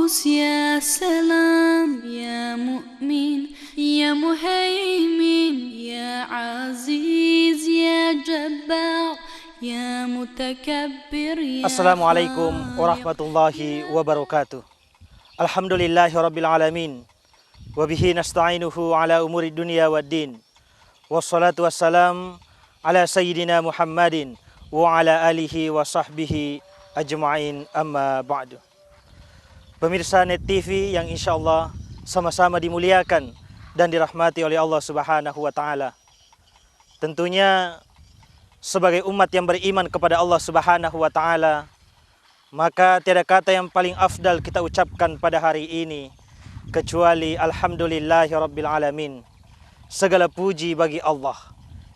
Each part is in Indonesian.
قدوس يا سلام يا مؤمن يا مهيمن يا عزيز يا جبار يا متكبر يا Assalamualaikum warahmatullahi wabarakatuh. Alhamdulillahi rabbil alamin. Wabihi nasta'inuhu ala umuri dunia waddin. Wassalatu wassalam ala sayyidina Muhammadin wa ala alihi wa sahbihi ajma'in, amma ba'du. Pemirsa Net TV yang insyaallah sama-sama dimuliakan dan dirahmati oleh Allah Subhanahu wa taala. Tentunya sebagai umat yang beriman kepada Allah Subhanahu wa taala, maka tiada kata yang paling afdal kita ucapkan pada hari ini kecuali alhamdulillahi rabbil alamin. Segala puji bagi Allah.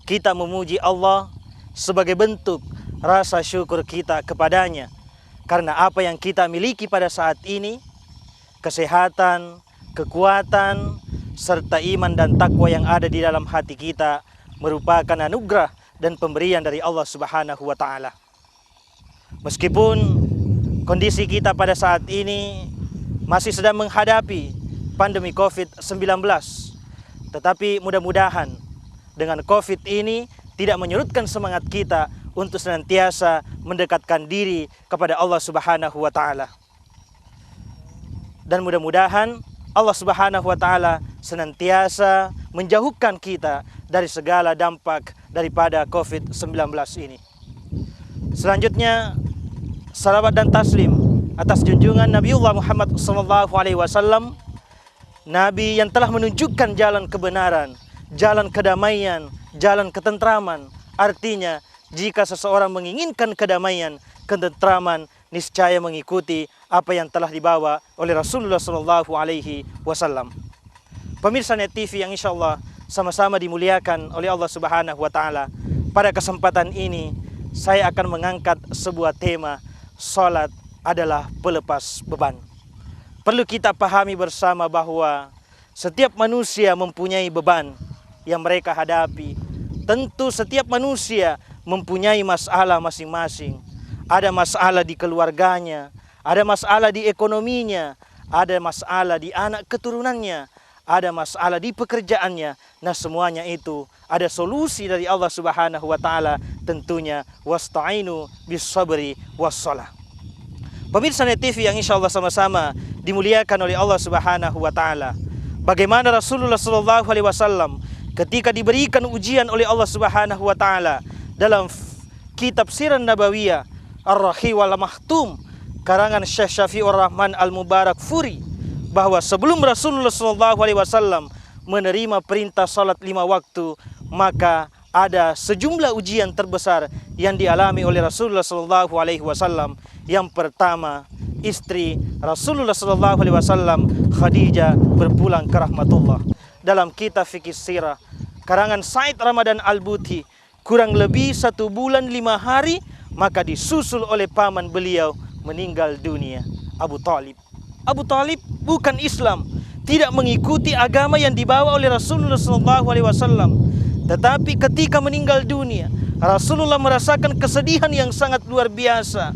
Kita memuji Allah sebagai bentuk rasa syukur kita kepadanya, karena apa yang kita miliki pada saat ini, kesehatan, kekuatan, serta iman dan takwa yang ada di dalam hati kita merupakan anugerah dan pemberian dari Allah Subhanahu wa taala. Meskipun kondisi kita pada saat ini masih sedang menghadapi pandemi COVID-19, tetapi mudah-mudahan dengan COVID ini tidak menyurutkan semangat kita untuk senantiasa mendekatkan diri kepada Allah Subhanahu wa taala. Dan mudah-mudahan Allah Subhanahu wa taala senantiasa menjauhkan kita dari segala dampak daripada COVID-19 ini. Selanjutnya, salawat dan taslim atas junjungan Nabiullah Muhammad SAW, Nabi yang telah menunjukkan jalan kebenaran, jalan kedamaian, jalan ketentraman. Artinya, jika seseorang menginginkan kedamaian, ketentraman, niscaya mengikuti apa yang telah dibawa oleh Rasulullah SAW. Pemirsa Net TV yang insyaallah sama-sama dimuliakan oleh Allah Subhanahu wa taala. Pada kesempatan ini saya akan mengangkat sebuah tema, salat adalah pelepas beban. Perlu kita pahami bersama bahwa setiap manusia mempunyai beban yang mereka hadapi. Tentu setiap manusia mempunyai masalah masing-masing. Ada masalah di keluarganya, ada masalah di ekonominya, ada masalah di anak keturunannya, ada masalah di pekerjaannya. Nah, semuanya itu ada solusi dari Allah Subhanahu wa taala, tentunya wasta'inu bis-sabri was-shalah. Pemirsa Net TV yang insyaallah sama-sama dimuliakan oleh Allah Subhanahu wa taala. Bagaimana Rasulullah sallallahu alaihi wasallam ketika diberikan ujian oleh Allah Subhanahu wa taala dalam kitab Sirah Nabawiyah Ar-Rahi wal Mahtum karangan Syekh Syafi'ur Rahman Al-Mubarak Furi, bahwa sebelum Rasulullah SAW menerima perintah salat 5 waktu, maka ada sejumlah ujian terbesar yang dialami oleh Rasulullah SAW. Yang pertama, istri Rasulullah SAW, Khadijah, berpulang ke rahmatullah. Dalam kitab Fikih Sirah karangan Said Ramadan Al-Buti, kurang lebih 1 bulan 5 hari, maka disusul oleh paman beliau meninggal dunia, Abu Talib. Abu Talib bukan Islam, tidak mengikuti agama yang dibawa oleh Rasulullah SAW. Tetapi ketika meninggal dunia, Rasulullah merasakan kesedihan yang sangat luar biasa,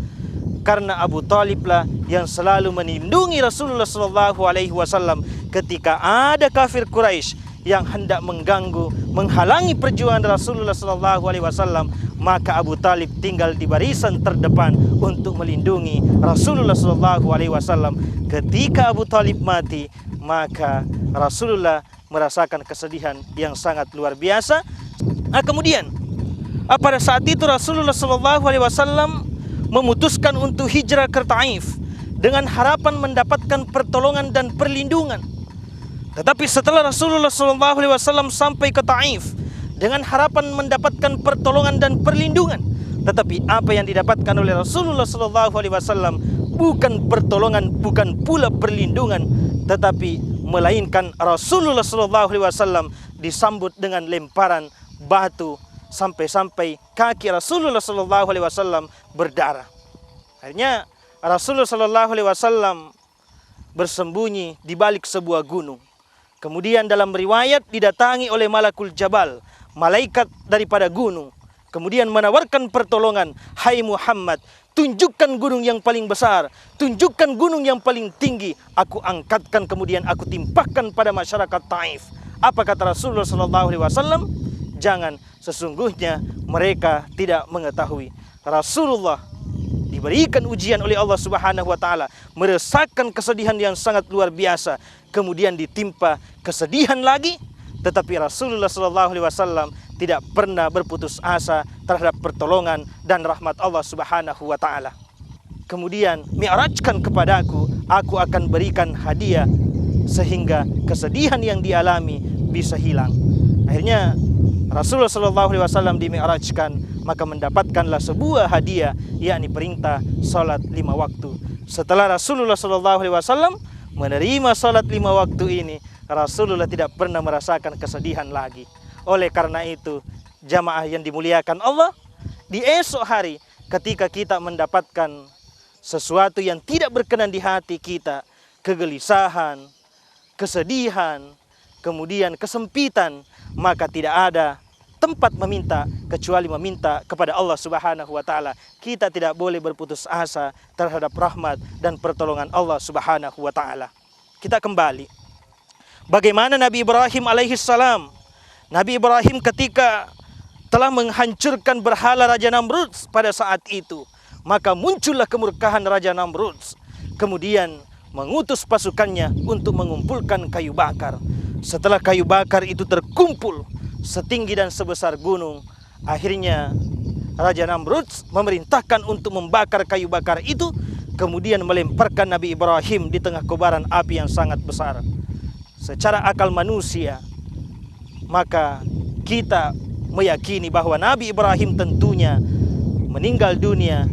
karena Abu Talib lah yang selalu melindungi Rasulullah SAW ketika ada kafir Quraisy yang hendak mengganggu, menghalangi perjuangan Rasulullah SAW. Maka Abu Talib tinggal di barisan terdepan untuk melindungi Rasulullah SAW. Ketika Abu Talib mati, maka Rasulullah merasakan kesedihan yang sangat luar biasa. Kemudian pada saat itu Rasulullah SAW memutuskan untuk hijrah ke Taif dengan harapan mendapatkan pertolongan dan perlindungan. Tetapi setelah Rasulullah SAW sampai ke Taif dengan harapan mendapatkan pertolongan dan perlindungan, tetapi apa yang didapatkan oleh Rasulullah SAW bukan pertolongan, bukan pula perlindungan, tetapi melainkan Rasulullah SAW disambut dengan lemparan batu sampai-sampai kaki Rasulullah SAW berdarah. Akhirnya Rasulullah SAW bersembunyi di balik sebuah gunung. Kemudian dalam riwayat didatangi oleh Malakul Jabal, malaikat daripada gunung. kemudian menawarkan pertolongan, hai Muhammad, tunjukkan gunung yang paling besar, tunjukkan gunung yang paling tinggi, aku angkatkan kemudian aku timpakan pada masyarakat Taif. Apa kata Rasulullah SAW? Jangan, sesungguhnya mereka tidak mengetahui. Rasulullah diberikan ujian oleh Allah Subhanahu wa taala, merasakan kesedihan yang sangat luar biasa, kemudian ditimpa kesedihan lagi, tetapi Rasulullah SAW tidak pernah berputus asa terhadap pertolongan dan rahmat Allah Subhanahu wa taala. Kemudian, mi'rajkan kepadaku, aku akan berikan hadiah sehingga kesedihan yang dialami bisa hilang. Akhirnya Rasulullah SAW dimi'rajkan, maka mendapatkanlah sebuah hadiah, yakni perintah salat 5 waktu. Setelah Rasulullah SAW menerima salat 5 waktu ini, Rasulullah tidak pernah merasakan kesedihan lagi. Oleh karena itu, jamaah yang dimuliakan Allah, di esok hari ketika kita mendapatkan sesuatu yang tidak berkenan di hati kita, kegelisahan, kesedihan, kemudian kesempitan, maka tidak ada tempat meminta kecuali meminta kepada Allah Subhanahu wa taala. Kita tidak boleh berputus asa terhadap rahmat dan pertolongan Allah Subhanahu wa taala. Kita kembali. Bagaimana Nabi Ibrahim alaihissalam? Nabi Ibrahim ketika telah menghancurkan berhala Raja Namrud pada saat itu, maka muncullah kemurkaan Raja Namrud. Kemudian mengutus pasukannya untuk mengumpulkan kayu bakar. Setelah kayu bakar itu terkumpul setinggi dan sebesar gunung, akhirnya Raja Namrud memerintahkan untuk membakar kayu bakar itu, kemudian melemparkan Nabi Ibrahim di tengah kobaran api yang sangat besar. Secara akal manusia, maka kita meyakini bahwa Nabi Ibrahim tentunya meninggal dunia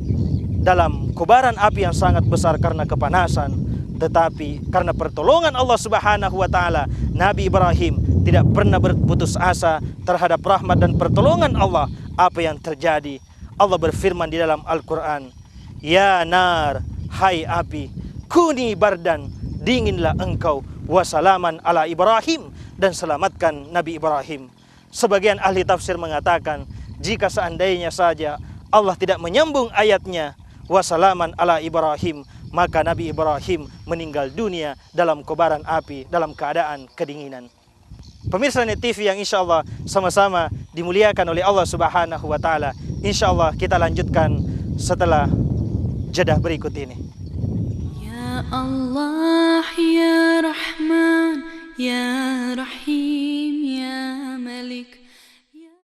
dalam kobaran api yang sangat besar karena kepanasan. Tetapi karena pertolongan Allah Subhanahu wa taala, Nabi Ibrahim tidak pernah berputus asa terhadap rahmat dan pertolongan Allah. Apa yang terjadi? Allah berfirman di dalam Al-Quran, ya nar, hai api, kuni bardan, dinginlah engkau, wasalaman ala Ibrahim, dan selamatkan Nabi Ibrahim. Sebagian ahli tafsir mengatakan, jika seandainya saja Allah tidak menyambung ayatnya wasalaman ala Ibrahim, maka Nabi Ibrahim meninggal dunia dalam kobaran api, dalam keadaan kedinginan. Pemirsa Net TV yang insya Allah sama-sama dimuliakan oleh Allah Subhanahu wa taala. Insya Allah kita lanjutkan setelah jeda berikut ini. Ya Allah ya Rahman ya Rahim.